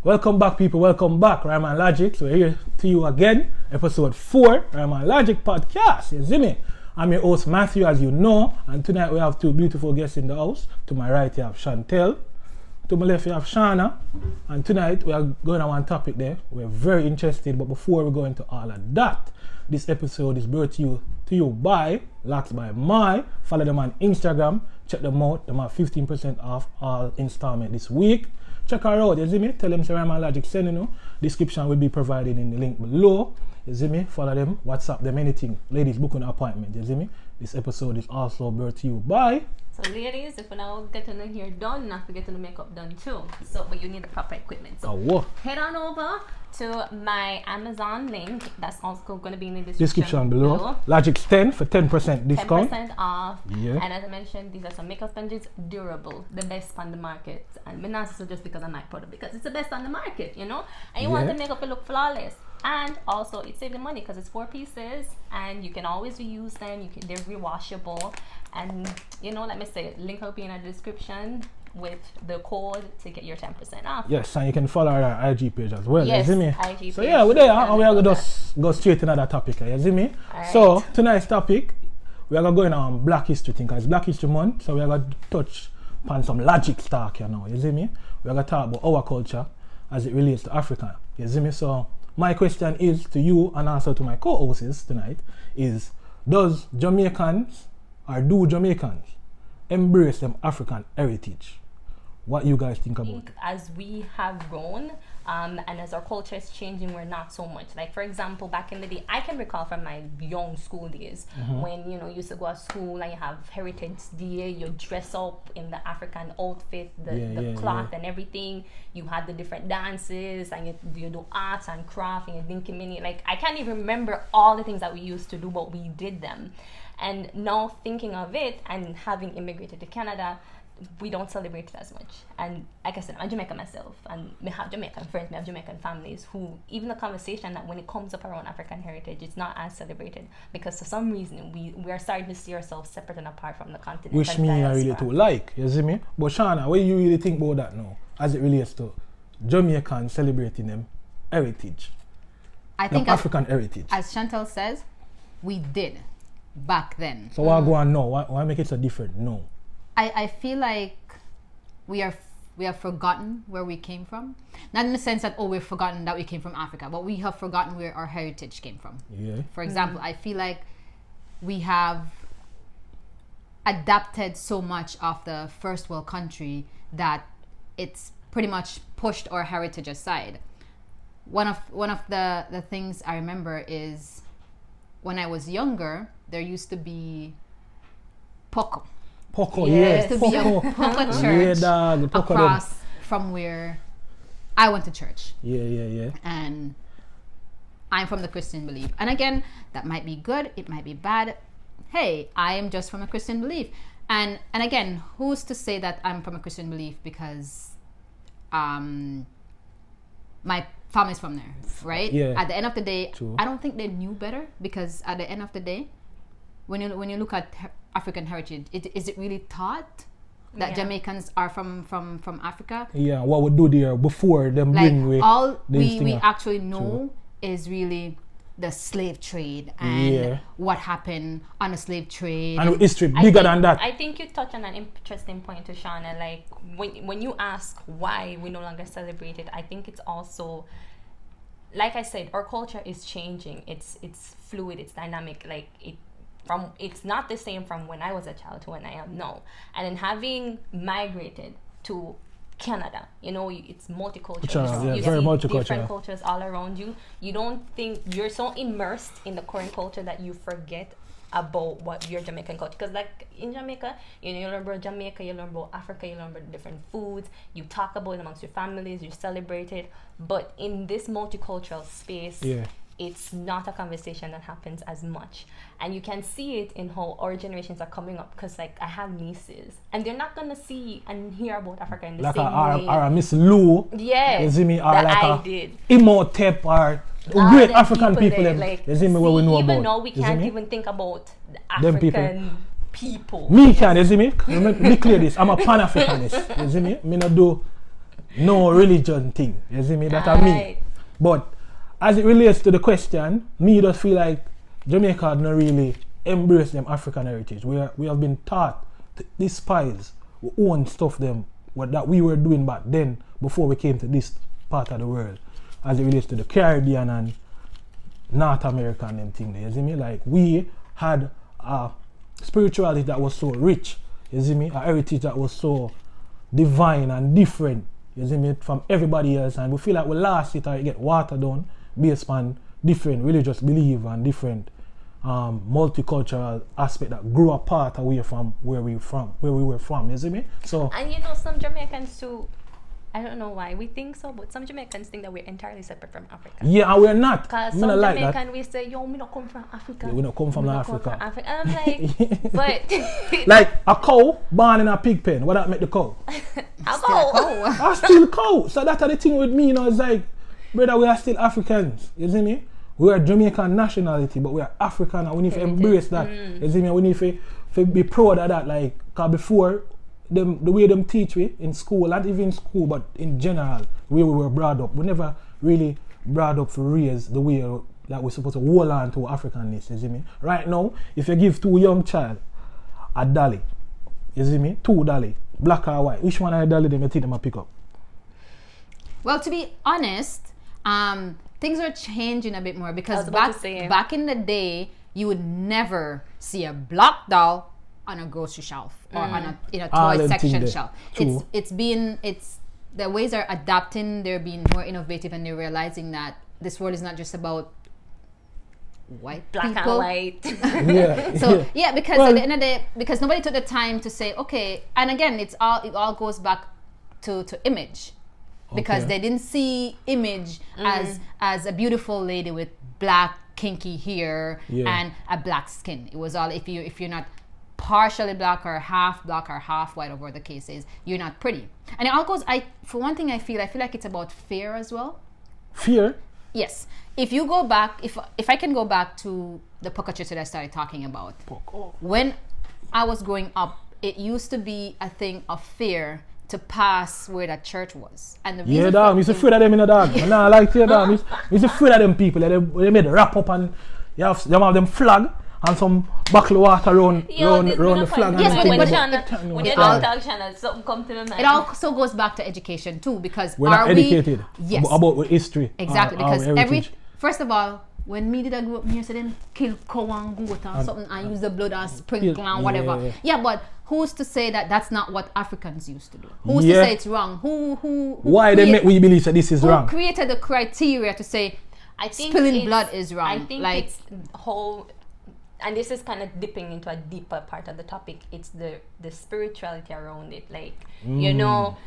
Welcome back, people. Welcome back. Rhyme and Logic. So we're here to you again. Episode 4, Rhyme and Logic podcast. You see me? I'm your host, Matthew, as you know. And tonight we have two beautiful guests in the house. To my right, you have Chantel. To my left, you have Shana. And tonight we are going on one topic there. We're very interested. But before we go into all of that, this episode is brought to you by Locks by My. Follow them on Instagram. Check them out. They have 15% off all installment this week. Check her out, you see me? Tell them Rhyme and Logic send you. Description will be provided in the link below. You see me? Follow them, WhatsApp them, anything. Ladies, book an appointment, you see me? This episode is also brought to you by... So ladies, if you now get your hair done, not forget the makeup done too. So, but you need the proper equipment. So head on over to my Amazon link. That's also going to be in the description below. Logic's 10 for 10% discount. 10% off. Yeah. And as I mentioned, these are some makeup sponges, durable, the best on the market. And we're not just because I might product, because it's the best on the market, you know? And you want the makeup to look flawless. And also, it saves you money because it's 4 pieces, and you can always reuse them. They're rewashable, and you know, let me say, link will be in the description with the code to get your 10% off. Yes, and you can follow our IG page as well. Yes, you see me? IG page. So yeah, we're there, and we are going to go straight to another topic. You see me? Right. So tonight's topic, we are going to go in on Black History thing. It's Black History Month, so we are going to touch upon some logic talk. You know, you see me? We are going to talk about our culture as it relates to Africa. You see me? So my question is to you and also to my co-hosts tonight is, does Jamaicans or do Jamaicans embrace them African heritage? What you guys think about it? As we have grown and as our culture is changing, we're not so much. Like, for example, back in the day, I can recall from my young school days when, you know, you used to go to school and you have Heritage Day, you dress up in the African outfit, the cloth and everything. You had the different dances and you do arts and craft and you dinky mini. Like, I can't even remember all the things that we used to do, but we did them. And now thinking of it and having immigrated to Canada, we don't celebrate it as much. And like I said, I'm Jamaican myself, and we have Jamaican friends, we have Jamaican families who, even the conversation that when it comes up around African heritage, it's not as celebrated we for some reason we are starting to see ourselves separate and apart from the continent. Which me I really too like, you see me? But Shana, what do you really think about that now, as it relates to Jamaicans celebrating them heritage? I think African heritage. As Chantel says, we did back then. So why go on now? Why make it so different now? I feel like we have forgotten where we came from. Not in the sense that, we've forgotten that we came from Africa, but we have forgotten where our heritage came from. Yeah. For example, I feel like we have adapted so much of the first world country that it's pretty much pushed our heritage aside. One of the things I remember is when I was younger, there used to be Poco. Yes. To be a Poco church across from where I went to church. Yeah. And I'm from the Christian belief. And again, that might be good, it might be bad. Hey, I am just from a Christian belief. And again, who's to say that I'm from a Christian belief because my family's from there, right? Yeah. At the end of the day, True. I don't think they knew better, because at the end of the day, when you look at African heritage, is it really taught that Jamaicans are from Africa? Yeah, what we do there before them bring we actually know is really the slave trade and what happened on the slave trade. And history bigger than that. I think you touch on an interesting point to Shauna. Like when you ask why we no longer celebrate it, I think it's also, like I said, our culture is changing. It's fluid, it's dynamic. Like it's not the same from when I was a child to when I am now. And then having migrated to Canada, you know, it's multicultural. You very see multicultural. Different cultures all around you. You don't think you're so immersed in the current culture that you forget about what your Jamaican culture. Because like in Jamaica, you learn about Jamaica, you learn about Africa, you learn about different foods. You talk about it amongst your families, you celebrate it. But in this multicultural space, it's not a conversation that happens as much. And you can see it in how our generations are coming up, because like I have nieces and they're not gonna see and hear about Africa in the like same way. Or a Miss Lou, you see me, or that like I did. Imhotep, or great African people there, them, like, you see me, what we know about. Even now we can't even think about the Them African people. Me can, you see me? Let me clear this. I'm a Pan-Africanist, you see me? Me not do no religion thing. You see me? That I mean. Alright. But as it relates to the question, me just feel like Jamaica not really embrace them African heritage. We have been taught to despise our own stuff them that we were doing back then before we came to this part of the world, as it relates to the Caribbean and North America and them thing there. You see me? Like we had a spirituality that was so rich, you see me? A heritage that was so divine and different, you see me, from everybody else, and we feel like we lost it or it get watered down based on different religious belief and different multicultural aspect that grew apart away from where we were from, you see me? So And you know, some Jamaicans too, I don't know why we think so, but some Jamaicans think that we're entirely separate from Africa. yeah, and we're not. Because Me some not like Jamaican that. we say, yo, me not come from Africa. Yeah, we not come from Me not Africa. And I'm like, but Like a cow born in a pig pen, what that make the cow? I'll go. I still cow. So that's the thing with me, you know, it's like, brother, we are still Africans, you see me? We are Jamaican nationality, but we are African and we need to embrace that. You see me? We need to be proud of that, like, cause before, the way them teach we in school, not even in school, but in general, where we were brought up, we never really brought up for raise the way that we're supposed to hold on to Africanness, you see me? Right now, if you give two young child a dolly, you see me? Two dolly, black or white, which one of the dolly them you think them a pick up? Well, to be honest, things are changing a bit more because about to say. back in the day, you would never see a black doll on a grocery shelf or on a toy section shelf. True. It's the ways are adapting. They're being more innovative, and they're realizing that this world is not just about white Black people. and white. Yeah. So yeah, because Well, at the end of the day, because nobody took the time to say, okay, and again, it all goes back to image, because Okay. they didn't see image as a beautiful lady with black kinky hair and a black skin. It was all if you're not partially black or half white, or whatever the case is, you're not pretty. And it all goes. For one thing, I feel like it's about fear as well. Fear? Yes. If you go back, if I can go back to the PocketCast that I started talking about, when I was growing up, it used to be a thing of fear to pass where that church was. And the reason Yeah, dog. He's afraid of them in the dog. Nah, I like to dog. He's afraid of them people. They made wrap up and you have them flag and some buckle water around the flag. Yes, when you talk channel, something come to the mind. It also goes back to education too, because we're not educated about history. Exactly, because heritage. first of all, when me did I grow up here, so then kill cow and goat and something and use the blood and sprinkle and whatever. Yeah, but who's to say that that's not what Africans used to do? Who's to say it's wrong? Who Why they make we believe that this is wrong? Who created the criteria to say I think spilling blood is wrong? I think it's whole, and this is kind of dipping into a deeper part of the topic. It's the spirituality around it. Like, you know,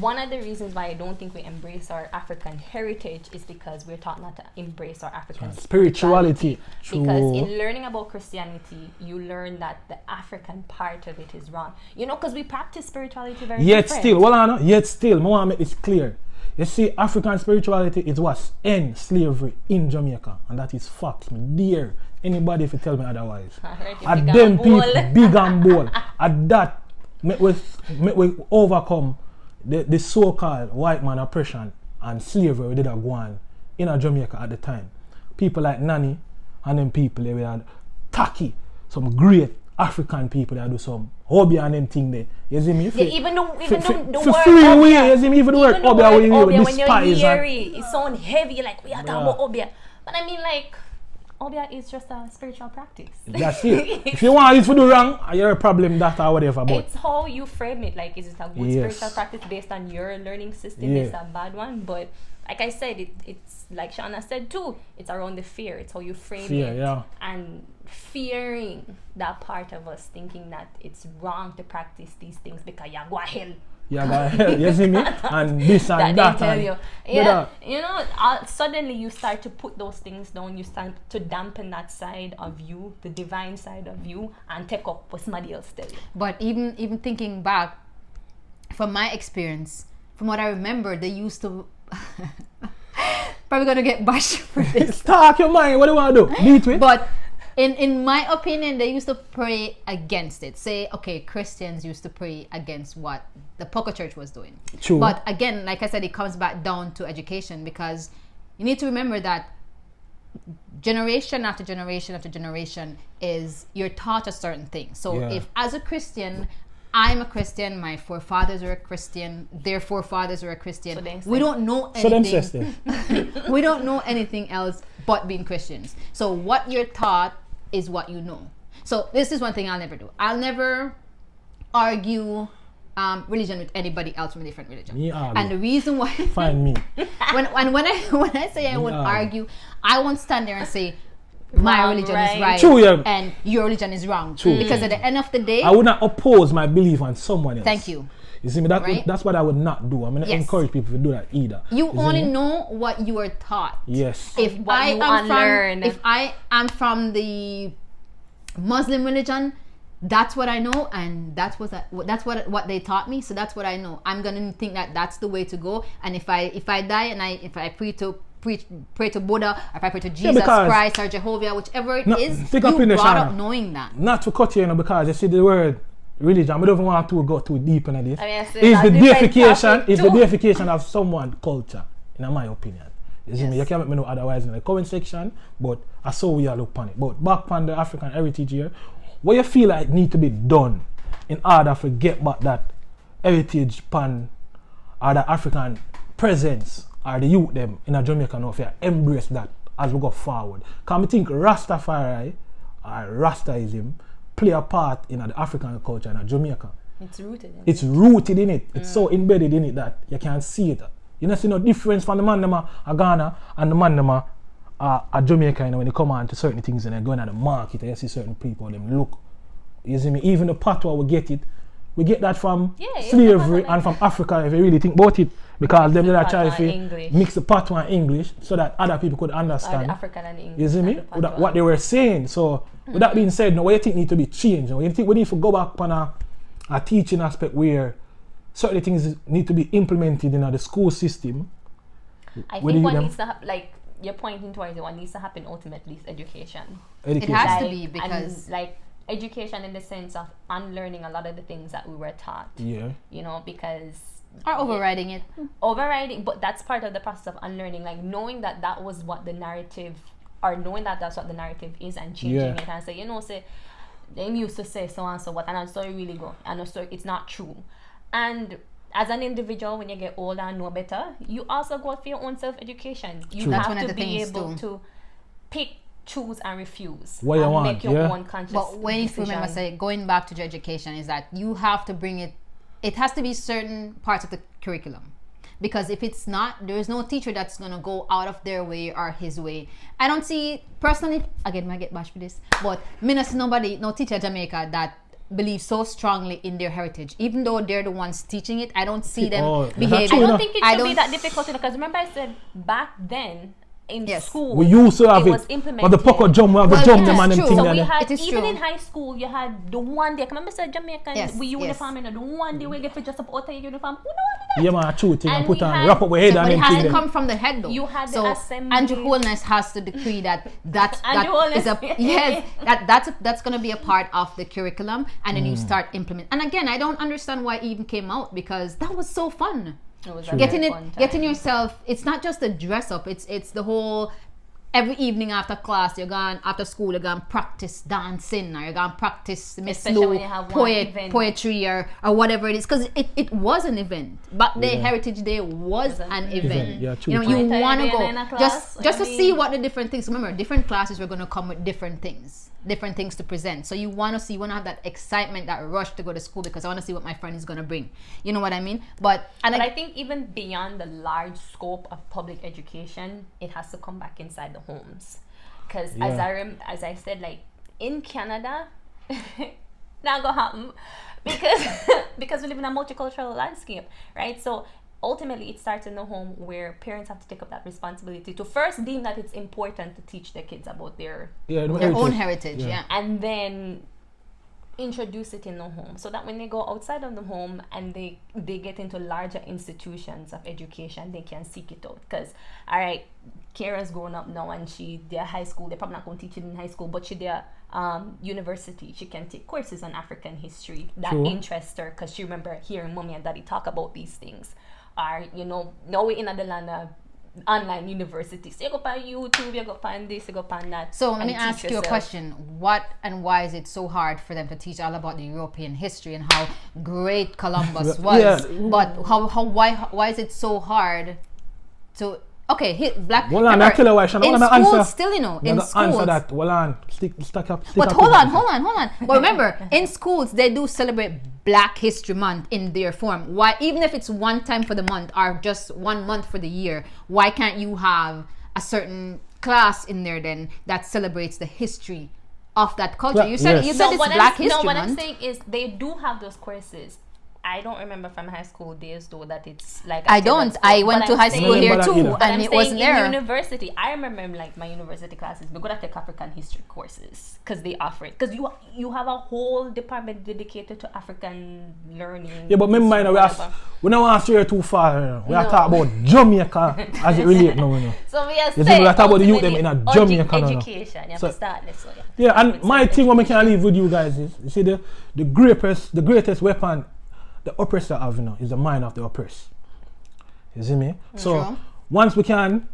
one of the reasons why I don't think we embrace our African heritage is because we're taught not to embrace our African spirituality. Because in learning about Christianity, you learn that the African part of it is wrong. You know, because we practice spirituality very different. I want to make this clear. You see, African spirituality is what end slavery in Jamaica, and that is fact, me dear. Anybody if you tell me otherwise. At them people, big and bold. At that, make we overcome the so-called white man oppression and slavery we did go on in Jamaica at the time. People like Nani and them people, they were tacky, some great African people that do some hobby and them thing there. You see me? Even the for word free obia, way, you see me? Even the word obia, we despise. When you hear it sounds heavy, like we are talking about obia. But I mean, like, obia is just a spiritual practice. That's it. If you want it to do wrong, you're a problem that or whatever. But it's how you frame it. Like, is it a good spiritual practice based on your learning system? Is it a bad one? But like I said, it's like Shauna said too. It's around the fear. It's how you frame it, and fearing that part of us, thinking that it's wrong to practice these things because you go hell. You see me? And this and that. They tell you. You know, suddenly you start to put those things down. You start to dampen that side of you, the divine side of you, and take up what somebody else tell you. But even thinking back, from my experience, from what I remember, they used to probably gonna get bashed for this. Talk your mind. What do you want to do? Beat with? But in my opinion, they used to pray against it. Say, okay, Christians used to pray against what the Pocket Church was doing. True. But again, like I said, it comes back down to education, because you need to remember that generation after generation after generation is you're taught a certain thing. So if as a Christian, I'm a Christian, my forefathers were a Christian, their forefathers were a Christian. So we don't know anything. We don't know anything else but being Christians. So what you're taught is what you know. So this is one thing I'll never do. I'll never argue religion with anybody else from a different religion. And the reason why find me. when I say I won't argue, I won't stand there and say my religion is right. True, yeah. And your religion is wrong. True. Because at the end of the day, I would not oppose my belief on someone else. Thank you. You see me? That's what I would not do. I'm going to encourage people to do that either. You only know what you are taught. Yes. If I am from the Muslim religion, that's what I know, and that's what they taught me. So that's what I know. I'm gonna think that that's the way to go. And if I die and if I pray to Buddha, or if I pray to Jesus Christ or Jehovah, whichever it is, you brought up knowing that. Not to cut you, because you see the word religion, I don't even want to go too deep into this. It's the deification of someone's culture, in my opinion. You see me? You can't make me know otherwise in the comment section, but I saw we are look upon it. But back on the African heritage here, what you feel like need to be done in order to get back that heritage pan or the African presence or the youth them in a Jamaica now, embrace that as we go forward. Because I think Rastafari or Rastaism play a part in the African culture in Jamaica. It's rooted in It's rooted in it. It's so embedded in it that you can't see it. You know, see no difference from the man them a Ghana and the man them a Jamaica, when they come on to certain things and they're going at the market and you see certain people, them look. You see me? Even the patois, we get that from slavery and from Africa, if you really think about it, because them that try to mix the patois and English so that other people could understand. African and English. You see me? What they were saying. So with that being said, now what you think need to be changed? You think we need to go back on a teaching aspect where certain things need to be implemented in the school system? I think what needs to happen, like you're pointing towards it, what needs to happen ultimately is education. It has to be, because education in the sense of unlearning a lot of the things that we were taught. Yeah. You know, because or overriding it. Overriding, but that's part of the process of unlearning, like knowing that was what the narrative, or knowing that that's what the narrative is, and changing it and say, you know, say they used to say so and so what, and I'm sorry really go, and so it's not true. And as an individual, when you get older and know better, you also go for your own self-education. You have to be able to pick, choose, and refuse. What you want, make your own conscious But when you remember, say, going back to your education, is that you have to bring it has to be certain parts of the curriculum. Because if it's not, there is no teacher that's going to go out of their way or his way. I don't see, personally, again, I get bashed for this, but me not see no teacher in Jamaica that believe so strongly in their heritage, even though they're the ones teaching it. I don't see them behaving. I don't think it should be that difficult, because remember I said back then in school we used to have it, was implemented. But the pocket jump, we have the jump them and them thing. So we had, even in high school, you had the one day. I remember say Jamaican, we uniform in the one day we get to just up out of uniform. Who know yeah, man, true thing and put on wrap up with head and it has to come from the head though. You had so the assembly. Andrew Holness has to decree that that's going to be a part of the curriculum, and then you start implementing. And again, I don't understand why it even came out, because that was so fun. It was getting yourself. It's not just the dress up. It's the whole. Every evening after class, you're going after school. You're going practice dancing, or you're going practice Miss Lou poetry or whatever it is. Because it was an event. Back then, Heritage Day was an event. Yeah, you know, you want to go just to see what the different things. Remember, different classes were going to come with different things to present. So you want to have that excitement, that rush to go to school, because I want to see what my friend is going to bring. You know what I mean? But I think even beyond the large scope of public education, it has to come back inside the homes. Because as I said, like in Canada, not gonna happen, because we live in a multicultural landscape, right? So ultimately, it starts in the home, where parents have to take up that responsibility to first deem that it's important to teach their kids about their own heritage, and then introduce it in the home, so that when they go outside of the home and they get into larger institutions of education, they can seek it out. Because all right, Kara's grown up now and they're high school, they're probably not going to teach it in high school, but they're university, she can take courses on African history that interest her, because she remember hearing mommy and daddy talk about these things. Or now we're in the land of online universities, so you go on YouTube, you go on this, you go on that. So let me ask you a question. What and why is it so hard for them to teach all about the European history and how great Columbus was? But why is it so hard to black? Well, I tell you why. In schools, still, in schools. Answer that. Well, on. Stick up. But hold on. But remember, in schools, they do celebrate Black History Month in their form. Why, even if it's one time for the month or just 1 month for the year, why can't you have a certain class in there then that celebrates the history of that culture? You said it's Black History Month. No, what I'm saying is they do have those courses. I don't remember from high school days though that it's like I don't. I went to high school here too, and it wasn't there. In university, I remember like my university classes. We're gonna take African history courses because they offer it. Because you have a whole department dedicated to African learning. Yeah, but remember, we don't want to stray too far. We are talking about Jamaica as it relates now. So we are saying we are talking about the youth them in a Jamaica education. You have to start this way. Yeah, and my thing what I can leave with you guys is, you see, the greatest weapon the oppressor have, is the mind of the oppressed. You see me? So once we can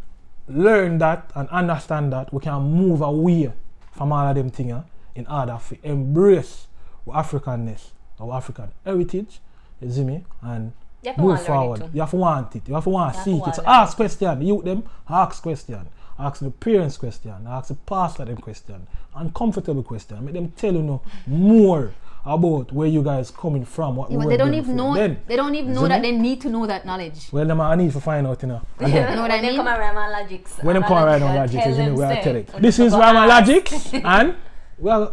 learn that and understand that, we can move away from all of them things in order to embrace our Africanness, our African heritage. You see me? And move forward. You have to want it. You have to want to seek it. So ask questions. You them ask questions. Ask the parents question. Ask the pastor them question. Uncomfortable question. Make them tell you more about where you guys coming from, what they don't even know. They don't even know that they need to know that knowledge. Well, I need to find out, Again, you know what I mean? Come around my logics. When they come around my logics, we are tell it. This is Rama Logics, and we're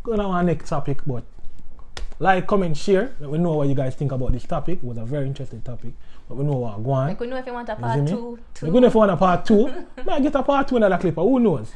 going on our next topic. But like, comment, share. Let me know what you guys think about this topic. It was a very interesting topic. But we know what going on. We could know if you want a part 2. We're going to want a part 2. Might get a part 2 in another clip. Who knows?